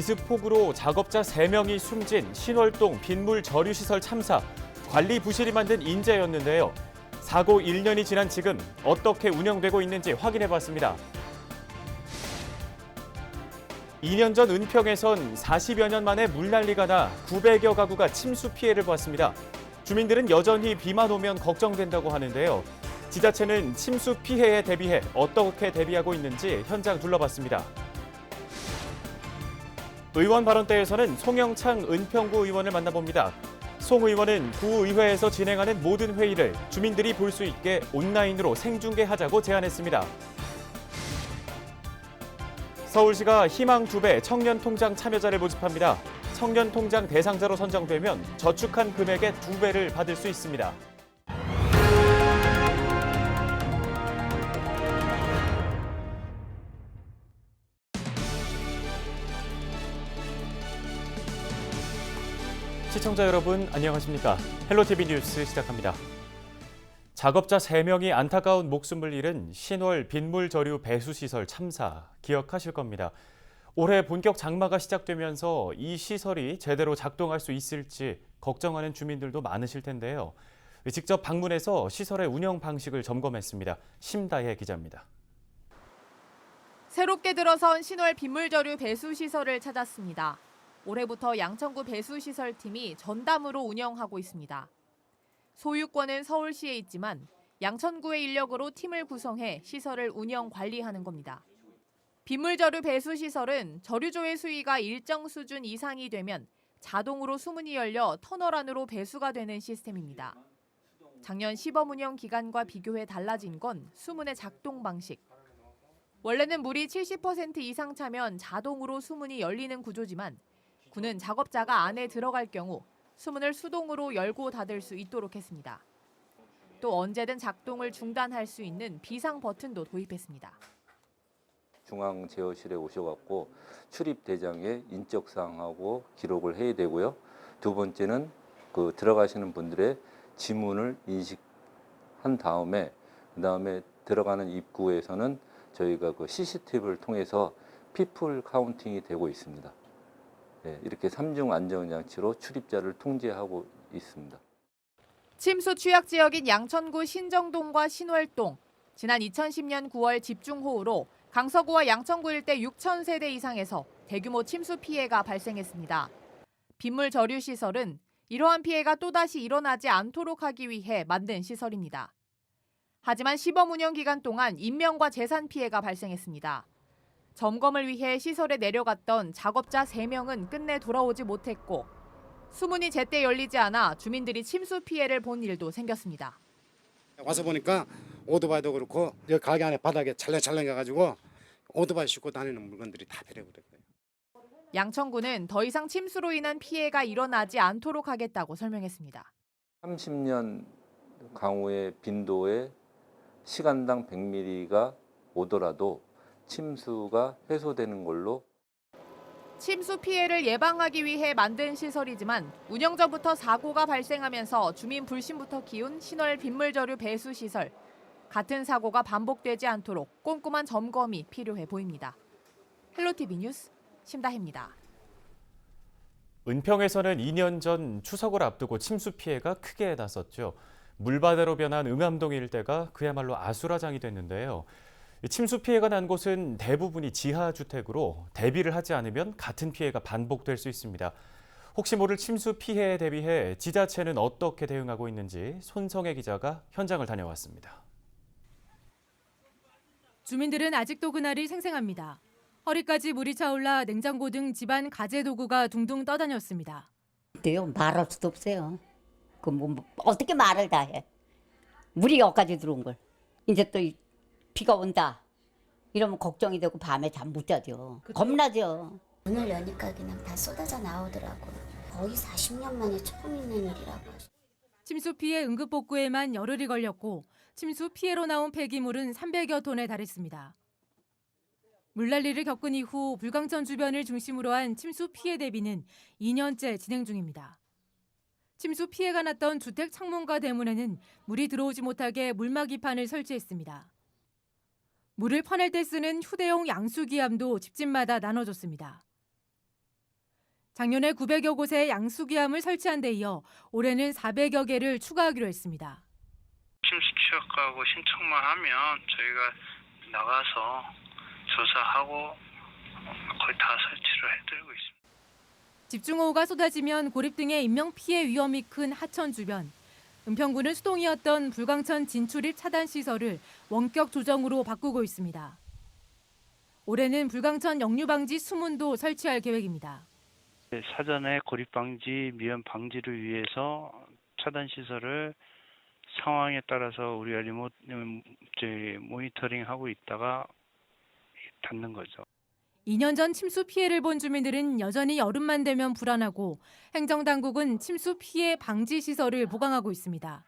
기습폭우로 작업자 3명이 숨진 신월동 빗물 저류시설 참사, 관리 부실이 만든 인재였는데요. 사고 1년이 지난 지금 어떻게 운영되고 있는지 확인해봤습니다. 2년 전 은평에선 40여 년 만에 물난리가 나 900여 가구가 침수 피해를 봤습니다. 주민들은 여전히 비만 오면 걱정된다고 하는데요. 지자체는 침수 피해에 대비해 어떻게 대비하고 있는지 현장 둘러봤습니다. 의원 발언대에서는 송영창 은평구 의원을 만나봅니다. 송 의원은 구의회에서 진행하는 모든 회의를 주민들이 볼 수 있게 온라인으로 생중계하자고 제안했습니다. 서울시가 희망 2배 청년통장 참여자를 모집합니다. 청년통장 대상자로 선정되면 저축한 금액의 2배를 받을 수 있습니다. 시청자 여러분 안녕하십니까? 헬로티비 뉴스 시작합니다. 작업자 3명이 안타까운 목숨을 잃은 신월 빗물 저류 배수시설 참사 기억하실 겁니다. 올해 본격 장마가 시작되면서 이 시설이 제대로 작동할 수 있을지 걱정하는 주민들도 많으실 텐데요. 직접 방문해서 시설의 운영 방식을 점검했습니다. 심다혜 기자입니다. 새롭게 들어선 신월 빗물저류 배수시설을 찾았습니다. 올해부터 양천구 배수시설팀이 전담으로 운영하고 있습니다. 소유권은 서울시에 있지만 양천구의 인력으로 팀을 구성해 시설을 운영 관리하는 겁니다. 빗물저류 배수시설은 저류조의 수위가 일정 수준 이상이 되면 자동으로 수문이 열려 터널 안으로 배수가 되는 시스템입니다. 작년 시범 운영 기간과 비교해 달라진 건 수문의 작동 방식. 원래는 물이 70% 이상 차면 자동으로 수문이 열리는 구조지만 구는 작업자가 안에 들어갈 경우 수문을 수동으로 열고 닫을 수 있도록 했습니다. 또 언제든 작동을 중단할 수 있는 비상 버튼도 도입했습니다. 중앙 제어실에 오셔갖고 출입 대장에 인적 사항하고 기록을 해야 되고요. 두 번째는 그 들어가시는 분들의 지문을 인식한 다음에 그다음에 들어가는 입구에서는 저희가 그 CCTV를 통해서 피플 카운팅이 되고 있습니다. 네, 이렇게 3중 안전장치로 출입자를 통제하고 있습니다. 침수 취약 지역인 양천구 신정동과 신월동. 지난 2010년 9월 집중호우로 강서구와 양천구 일대 6,000세대 이상에서 대규모 침수 피해가 발생했습니다. 빗물 저류 시설은 이러한 피해가 또다시 일어나지 않도록 하기 위해 만든 시설입니다. 하지만 시범 운영 기간 동안 인명과 재산 피해가 발생했습니다. 점검을 위해 시설에 내려갔던 작업자 3명은 끝내 돌아오지 못했고 수문이 제때 열리지 않아 주민들이 침수 피해를 본 일도 생겼습니다. 와서 보니까 오토바이도 그렇고 여기 가게 안에 바닥에 찰랑찰랑해가지고 오토바이 싣고 다니는 물건들이 다 내려버렸어요. 양천구는 더 이상 침수로 인한 피해가 일어나지 않도록 하겠다고 설명했습니다. 30년 강우의 빈도에 시간당 100mm가 오더라도 침수가 해소되는 걸로. 침수 피해를 예방하기 위해 만든 시설이지만 운영 전부터 사고가 발생하면서 주민 불신부터 키운 신월 빗물저류 배수시설. 같은 사고가 반복되지 않도록 꼼꼼한 점검이 필요해 보입니다. 헬로티비 뉴스 심다혜입니다. 은평에서는 2년 전 추석을 앞두고 침수 피해가 크게 났었죠. 물바다로 변한 응암동 일대가 그야말로 아수라장이 됐는데요. 침수 피해가 난 곳은 대부분이 지하주택으로 대비를 하지 않으면 같은 피해가 반복될 수 있습니다. 혹시 모를 침수 피해에 대비해 지자체는 어떻게 대응하고 있는지 손성혜 기자가 현장을 다녀왔습니다. 주민들은 아직도 그날이 생생합니다. 허리까지 물이 차올라 냉장고 등 집안 가재 도구가 둥둥 떠다녔습니다. 그때요 말할 수도 없어요. 어떻게 말을 다 해. 물이 여기까지 들어온 걸. 이제 또 비가 온다. 이러면 걱정이 되고 밤에 잠 못 자죠. 겁나죠. 문을 여니까 그냥 다 쏟아져 나오더라고요. 거의 40년 만에 처음 있는 일이라고. 침수 피해 응급 복구에만 열흘이 걸렸고 침수 피해로 나온 폐기물은 300여 톤에 달했습니다. 물난리를 겪은 이후 불광천 주변을 중심으로 한 침수 피해 대비는 2년째 진행 중입니다. 침수 피해가 났던 주택 창문과 대문에는 물이 들어오지 못하게 물막이판을 설치했습니다. 물을 퍼낼 때 쓰는 휴대용 양수기암도 집집마다 나눠줬습니다. 작년에 900여 곳에 양수기함을 설치한 데 이어 올해는 400여 개를 추가하기로 했습니다. 침수 취약하고 신청만 하면 저희가 나가서 조사하고 거의 다 설치를 해드리고 있습니다. 집중호우가 쏟아지면 고립 등의 인명피해 위험이 큰 하천 주변, 은평구는 수동이었던 불광천 진출입 차단 시설을 원격 조정으로 바꾸고 있습니다. 올해는 불광천 역류 방지 수문도 설치할 계획입니다. 사전에 고립 방지, 미연 방지를 위해서 차단 시설을 상황에 따라서 우리가 모니터링하고 있다가 닫는 거죠. 2년 전 침수 피해를 본 주민들은 여전히 여름만 되면 불안하고 행정당국은 침수 피해 방지 시설을 보강하고 있습니다.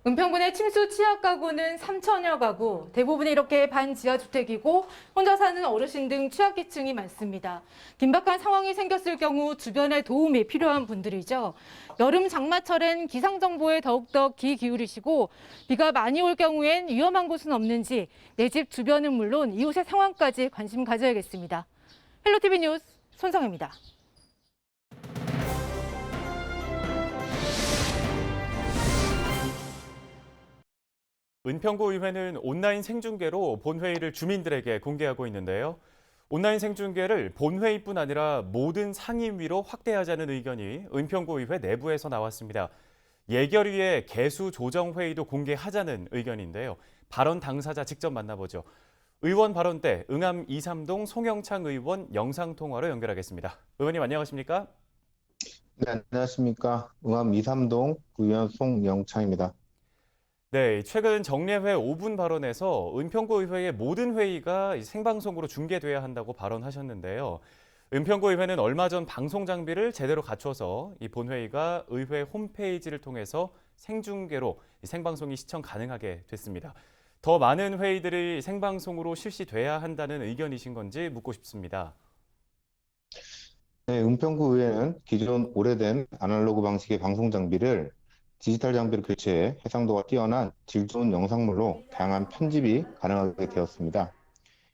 은평군의 침수 취약 가구는 3천여 가구, 대부분이 이렇게 반지하주택이고 혼자 사는 어르신 등 취약계층이 많습니다. 긴박한 상황이 생겼을 경우 주변에 도움이 필요한 분들이죠. 여름 장마철엔 기상정보에 더욱더 귀 기울이시고 비가 많이 올 경우엔 위험한 곳은 없는지 내 집 주변은 물론 이웃의 상황까지 관심 가져야겠습니다. 헬로티비 뉴스 손성혜입니다. 은평구 의회는 온라인 생중계로 본회의를 주민들에게 공개하고 있는데요. 온라인 생중계를 본회의뿐 아니라 모든 상임위로 확대하자는 의견이 은평구 의회 내부에서 나왔습니다. 예결위의 개수 조정 회의도 공개하자는 의견인데요. 발언 당사자 직접 만나보죠. 의원 발언 때 응암 2, 3동 송영창 의원 영상통화로 연결하겠습니다. 의원님 안녕하십니까? 네, 안녕하십니까. 응암 2, 3동 구의원 송영창입니다. 네, 최근 정례회 5분 발언에서 은평구 의회의 모든 회의가 생방송으로 중계돼야 한다고 발언하셨는데요. 은평구 의회는 얼마 전 방송 장비를 제대로 갖춰서 이 본회의가 의회 홈페이지를 통해서 생중계로 생방송이 시청 가능하게 됐습니다. 더 많은 회의들이 생방송으로 실시돼야 한다는 의견이신 건지 묻고 싶습니다. 네, 은평구 의회는 기존 오래된 아날로그 방식의 방송 장비를 디지털 장비로 교체해 해상도가 뛰어난 질 좋은 영상물로 다양한 편집이 가능하게 되었습니다.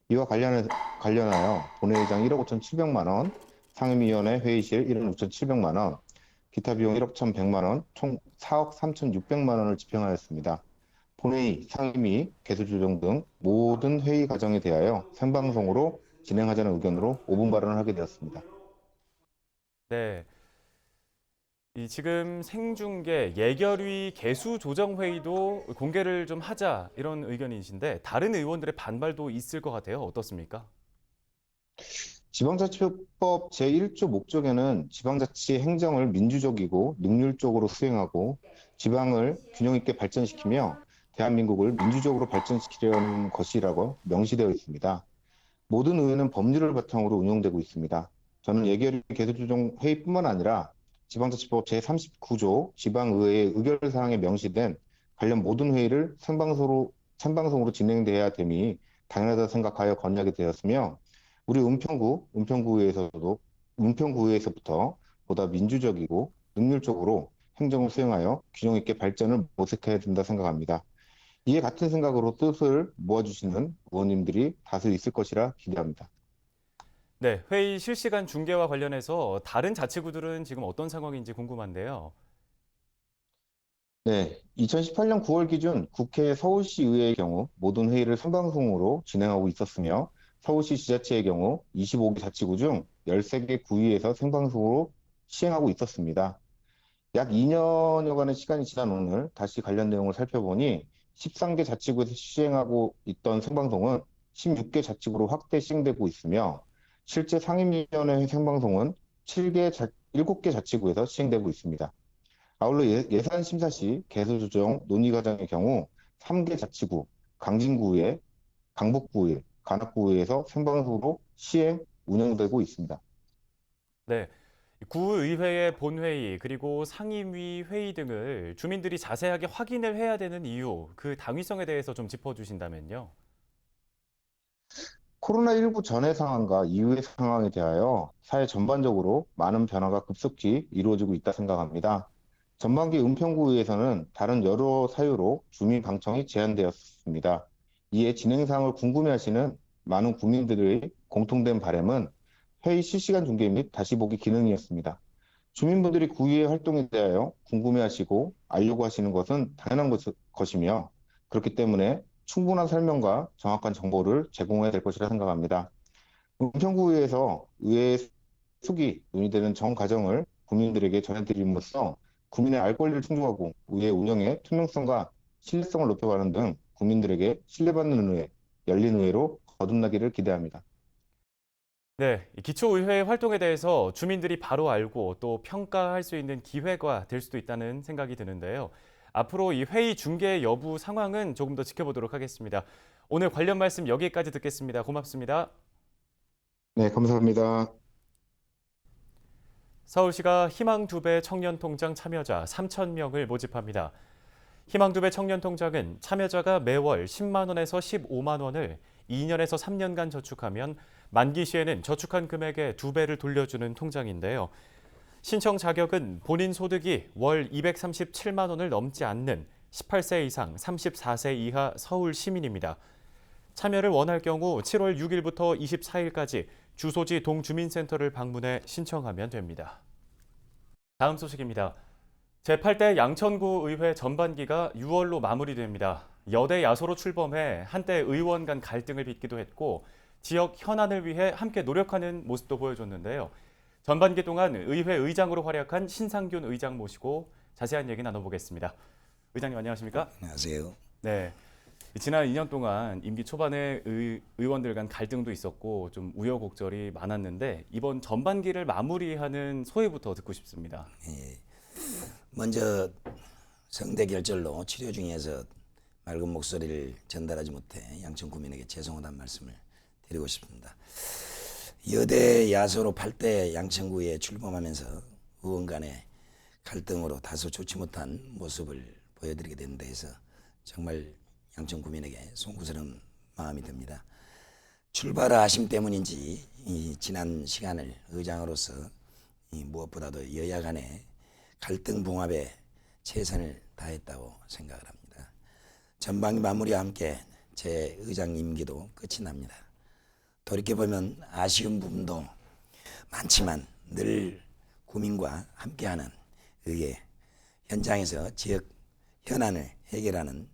이와 관련하여 본회의장 1억 5,700만 원, 상임위원회 회의실 1억 6,700만 원, 기타 비용 1억 1,100만 원, 총 4억 3,600만 원을 집행하였습니다. 본회의, 상임위, 개수 조정 등 모든 회의 과정에 대하여 생방송으로 진행하자는 의견으로 5분 발언을 하게 되었습니다. 네. 지금 생중계 예결위 개수 조정 회의도 공개를 좀 하자 이런 의견이신데 다른 의원들의 반발도 있을 것 같아요. 어떻습니까? 지방자치법 제1조 목적에는 지방자치 행정을 민주적이고 능률적으로 수행하고 지방을 균형 있게 발전시키며 대한민국을 민주적으로 발전시키려는 것이라고 명시되어 있습니다. 모든 의회는 법률을 바탕으로 운영되고 있습니다. 저는 예결위 개수조정 회의뿐만 아니라 지방자치법 제39조 지방의회의 의결사항에 명시된 관련 모든 회의를 생방송으로 진행돼야 됨이 당연하다 생각하여 건의하게 되었으며 우리 은평구의회에서부터 보다 민주적이고 능률적으로 행정을 수행하여 균형 있게 발전을 모색해야 된다 생각합니다. 이에 같은 생각으로 뜻을 모아주시는 의원님들이 다수 있을 것이라 기대합니다. 네, 회의 실시간 중계와 관련해서 다른 자치구들은 지금 어떤 상황인지 궁금한데요. 네, 2018년 9월 기준 국회 서울시의회의 경우 모든 회의를 생방송으로 진행하고 있었으며 서울시 지자체의 경우 25개 자치구 중 13개 구의에서 생방송으로 시행하고 있었습니다. 약 2년여간의 시간이 지난 오늘 다시 관련 내용을 살펴보니 13개 자치구에서 시행하고 있던 생방송은 16개 자치구로 확대 시행되고 있으며 실제 상임위원회 생방송은 7개 자치구에서 시행되고 있습니다. 아울러 예산 심사 시 개수 조정 논의 과정의 경우 3개 자치구, 강진구의회, 강북구의회, 관악구의회에서 생방송으로 시행, 운영되고 있습니다. 네, 구의회의 본회의 그리고 상임위 회의 등을 주민들이 자세하게 확인을 해야 되는 이유, 그 당위성에 대해서 좀 짚어주신다면요. 코로나19 전의 상황과 이후의 상황에 대하여 사회 전반적으로 많은 변화가 급속히 이루어지고 있다 생각합니다. 전반기 은평구의회에서는 다른 여러 사유로 주민 방청이 제한되었습니다. 이에 진행 사항을 궁금해하시는 많은 국민들의 공통된 바람은 회의 실시간 중계 및 다시 보기 기능이었습니다. 주민분들이 구의회 활동에 대하여 궁금해하시고 알려고 하시는 것은 당연한 것이며 그렇기 때문에 충분한 설명과 정확한 정보를 제공해야 될 것이라 생각합니다. 은평구의회에서 의회의 숙이 논의되는 전 과정을 국민들에게 전해드림으로써 국민의 알 권리를 충족하고 의회 운영의 투명성과 신뢰성을 높여가는 등 국민들에게 신뢰받는 의회, 열린 의회로 거듭나기를 기대합니다. 네, 이 기초의회 활동에 대해서 주민들이 바로 알고 또 평가할 수 있는 기회가 될 수도 있다는 생각이 드는데요. 앞으로 이 회의 중계 여부 상황은 조금 더 지켜보도록 하겠습니다. 오늘 관련 말씀 여기까지 듣겠습니다. 고맙습니다. 네, 감사합니다. 서울시가 희망 2배 청년 통장 참여자 3,000명을 모집합니다. 희망 2배 청년 통장은 참여자가 매월 10만 원에서 15만 원을 2년에서 3년간 저축하면 만기 시에는 저축한 금액의 2배를 돌려주는 통장인데요. 신청 자격은 본인 소득이 월 237만 원을 넘지 않는 18세 이상 34세 이하 서울 시민입니다. 참여를 원할 경우 7월 6일부터 24일까지 주소지 동주민센터를 방문해 신청하면 됩니다. 다음 소식입니다. 제8대 양천구 의회 전반기가 6월로 마무리됩니다. 여대 야소로 출범해 한때 의원 간 갈등을 빚기도 했고 지역 현안을 위해 함께 노력하는 모습도 보여줬는데요. 전반기 동안 의회 의장으로 활약한 신상균 의장 모시고 자세한 얘기 나눠보겠습니다. 의장님 안녕하십니까? 안녕하세요. 네. 지난 2년 동안 임기 초반에 의원들 간 갈등도 있었고 좀 우여곡절이 많았는데 이번 전반기를 마무리하는 소회부터 듣고 싶습니다. 예. 먼저 성대 결절로 치료 중에서 맑은 목소리를 전달하지 못해 양천 구민에게 죄송하다는 말씀을 드리고 싶습니다. 여대 야소로 8대 양천구에 출범하면서 의원 간의 갈등으로 다소 좋지 못한 모습을 보여드리게 된 데에서 정말 양천 구민에게 송구스러운 마음이 듭니다. 출발의 아심 때문인지 이 지난 시간을 의장으로서 무엇보다도 여야 간의 갈등 봉합에 최선을 다했다고 생각을 합니다. 전반기 마무리와 함께 제 의장 임기도 끝이 납니다. 돌이켜보면 아쉬운 부분도 많지만 늘 구민과 함께하는 의회, 현장에서 지역 현안을 해결하는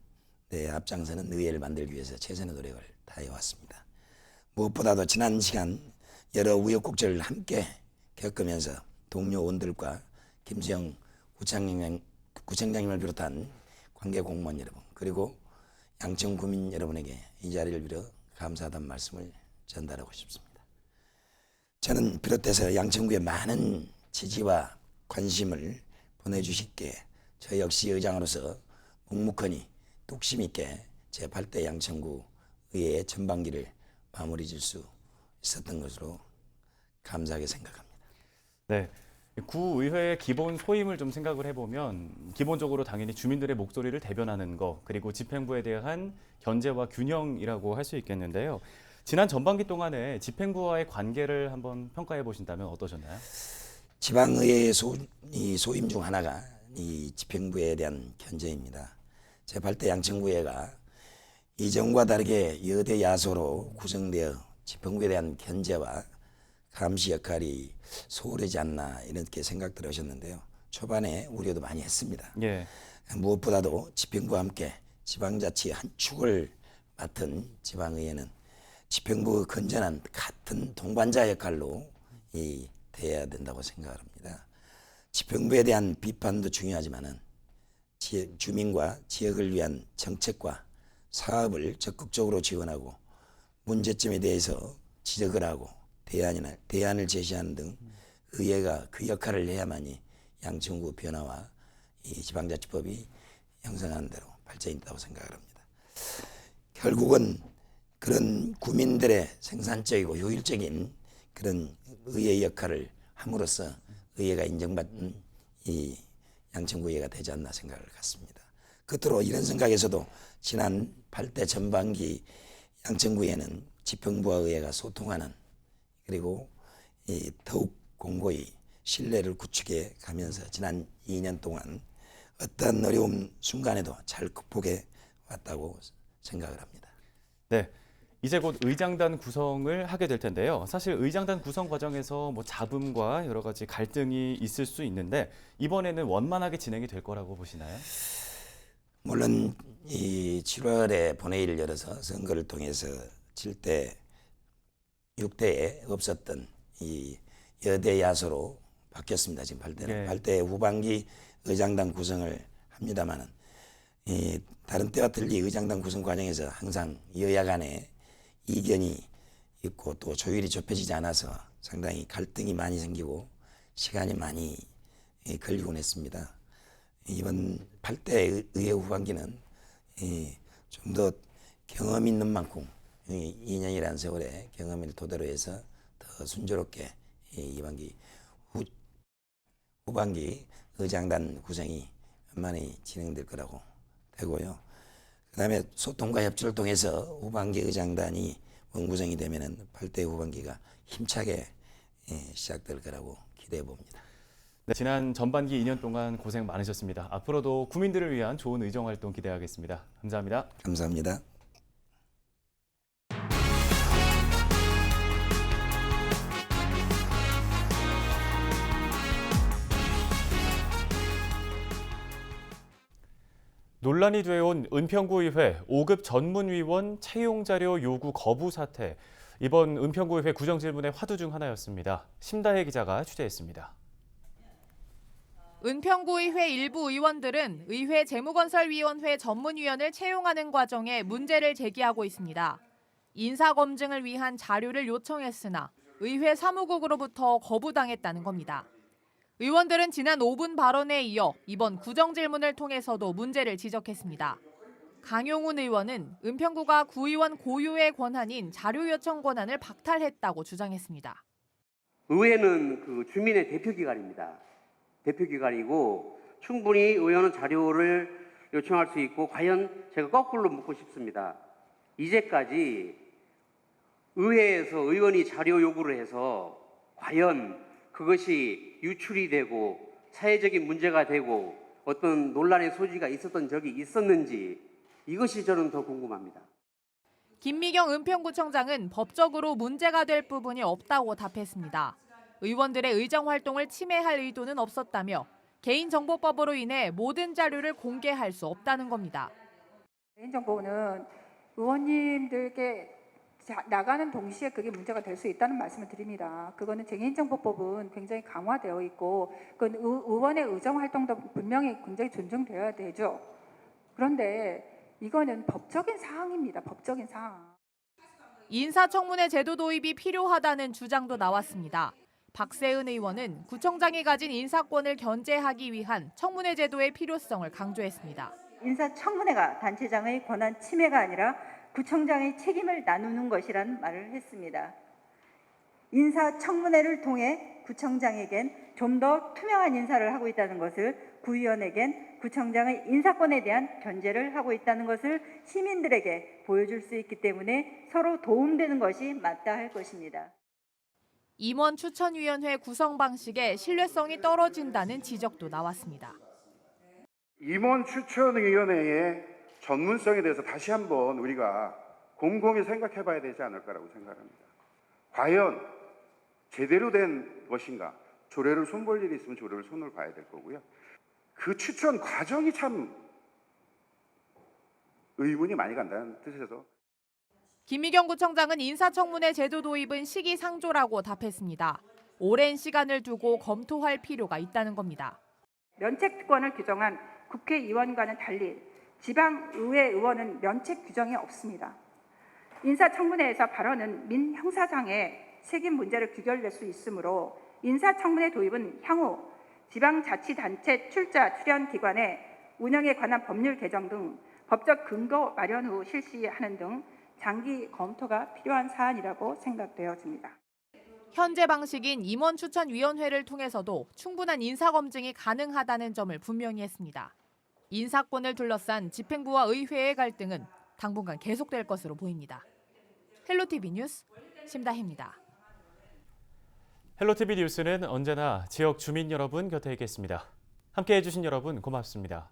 데 앞장서는 의회를 만들기 위해서 최선의 노력을 다해왔습니다. 무엇보다도 지난 시간 여러 우여곡절을 함께 겪으면서 동료 의원들과 김수영 구청장님을 비롯한 관계 공무원 여러분 그리고 양천 구민 여러분에게 이 자리를 빌어 감사하다는 말씀을 전달하고 싶습니다. 저는 비롯해서 양천구에 많은 지지와 관심을 보내주시기에 저 역시 의장으로서 묵묵하니 뚝심 있게 제8대 양천구 의회의 전반기를 마무리 질 수 있었던 것으로 감사하게 생각합니다. 네. 구의회의 기본 소임을 좀 생각을 해보면 기본적으로 당연히 주민들의 목소리를 대변하는 거 그리고 집행부에 대한 견제와 균형이라고 할 수 있겠는데요. 지난 전반기 동안에 집행부와의 관계를 한번 평가해 보신다면 어떠셨나요? 지방의회의 소임 중 하나가 이 집행부에 대한 견제입니다. 제8대 양천구회가 이전과 다르게 여대 야소로 구성되어 집행부에 대한 견제와 감시 역할이 소홀하지 않나 이렇게 생각들 하셨는데요. 초반에 우려도 많이 했습니다. 예. 무엇보다도 집행부와 함께 지방자치의 한 축을 맡은 지방의회는 집행부 건전한 같은 동반자 역할로 돼야 된다고 생각을 합니다. 집행부에 대한 비판도 중요하지만은 주민과 지역을 위한 정책과 사업을 적극적으로 지원하고 문제점에 대해서 지적을 하고 대안을 제시하는 등 의회가 그 역할을 해야만이 양천구 변화와 이 지방자치법이 형성하는 대로 발전이 있다고 생각을 합니다. 결국은 그런 구민들의 생산적이고 효율적인 그런 의회 역할을 함으로써 의회가 인정받는 이 양천구의회가 되지 않나 생각을 갖습니다. 끝으로 이런 생각에서도 지난 8대 전반기 양천구의회는 집행부와 의회가 소통하는 그리고 더욱 공고히 신뢰를 구축해 가면서 지난 2년 동안 어떤 어려운 순간에도 잘 극복해 왔다고 생각을 합니다. 네. 이제 곧 의장단 구성을 하게 될 텐데요. 사실 의장단 구성 과정에서 뭐 잡음과 여러 가지 갈등이 있을 수 있는데 이번에는 원만하게 진행이 될 거라고 보시나요? 물론 이 7월에 본회의를 열어서 선거를 통해서 7대, 6대에 없었던 이 여대 야소로 바뀌었습니다. 지금 8대는. 네. 8대 후반기 의장단 구성을 합니다만은 이 다른 때와 달리 의장단 구성 과정에서 항상 여야 간에 이견이 있고 또 조율이 좁혀지지 않아서 상당히 갈등이 많이 생기고 시간이 많이 걸리곤 했습니다. 이번 8대 의회 후반기는 좀 더 경험 있는 만큼 2년이라는 세월에 경험을 토대로 해서 더 순조롭게 이반기 후반기 의장단 구성이 원만히 진행될 거라고 되고요. 그다음에 소통과 협조를 통해서 후반기 의장단이 원구성이 되면은 8대 후반기가 힘차게 시작될 거라고 기대해 봅니다. 네, 지난 전반기 2년 동안 고생 많으셨습니다. 앞으로도 국민들을 위한 좋은 의정 활동 기대하겠습니다. 감사합니다. 감사합니다. 논란이 되어온 은평구의회 5급 전문위원 채용 자료 요구 거부 사태. 이번 은평구의회 구정질문의 화두 중 하나였습니다. 심다혜 기자가 취재했습니다. 은평구의회 일부 의원들은 의회 재무건설위원회 전문위원을 채용하는 과정에 문제를 제기하고 있습니다. 인사검증을 위한 자료를 요청했으나 의회 사무국으로부터 거부당했다는 겁니다. 의원들은 지난 5분 발언에 이어 이번 구정질문을 통해서도 문제를 지적했습니다. 강용훈 의원은 은평구가 구의원 고유의 권한인 자료 요청 권한을 박탈했다고 주장했습니다. 의회는 그 주민의 대표기관입니다. 대표기관이고 충분히 의원은 자료를 요청할 수 있고 과연 제가 거꾸로 묻고 싶습니다. 이제까지 의회에서 의원이 자료 요구를 해서 과연 그것이 유출이 되고 사회적인 문제가 되고 어떤 논란의 소지가 있었던 적이 있었는지 이것이 저는 더 궁금합니다. 김미경 은평구청장은 법적으로 문제가 될 부분이 없다고 답했습니다. 의원들의 의정 활동을 침해할 의도는 없었다며 개인정보법으로 인해 모든 자료를 공개할 수 없다는 겁니다. 개인정보는 의원님들께 나가는 동시에 그게 문제가 될 수 있다는 말씀을 드립니다. 그거는 개인정보법은 굉장히 강화되어 있고 그건 의원의 의정 활동도 분명히 굉장히 존중되어야 되죠. 그런데 이거는 법적인 사항입니다. 법적인 사항. 인사청문회 제도 도입이 필요하다는 주장도 나왔습니다. 박세은 의원은 구청장이 가진 인사권을 견제하기 위한 청문회 제도의 필요성을 강조했습니다. 인사청문회가 단체장의 권한 침해가 아니라 구청장의 책임을 나누는 것이라는 말을 했습니다. 인사청문회를 통해 구청장에겐 좀 더 투명한 인사를 하고 있다는 것을, 구의원에겐 구청장의 인사권에 대한 견제를 하고 있다는 것을 시민들에게 보여줄 수 있기 때문에 서로 도움되는 것이 맞다 할 것입니다. 임원 추천위원회 구성 방식에 신뢰성이 떨어진다는 지적도 나왔습니다. 임원 추천위원회의 전문성에 대해서 다시 한번 우리가 곰곰이 생각해 봐야 되지 않을까라고 생각합니다. 과연 제대로 된 것인가? 조례를 손볼 일이 있으면 조례를 손을 봐야 될 거고요. 그 추천 과정이 참 의문이 많이 간다는 뜻에서. 김미경 구청장은 인사청문회 제도 도입은 시기상조라고 답했습니다. 오랜 시간을 두고 검토할 필요가 있다는 겁니다. 면책특권을 규정한 국회의원과는 달리 지방의회 의원은 면책 규정이 없습니다. 인사청문회에서 발언은 민형사상의 책임 문제를 귀결낼 수 있으므로 인사청문회 도입은 향후 지방자치단체 출자 출연 기관의 운영에 관한 법률 개정 등 법적 근거 마련 후 실시하는 등 장기 검토가 필요한 사안이라고 생각되어집니다. 현재 방식인 임원추천위원회를 통해서도 충분한 인사검증이 가능하다는 점을 분명히 했습니다. 인사권을 둘러싼 집행부와 의회의 갈등은 당분간 계속될 것으로 보입니다. 헬로티비 뉴스 심다혜입니다. 헬로티비 뉴스는 언제나 지역 주민 여러분 곁에 있겠습니다. 함께해 주신 여러분 고맙습니다.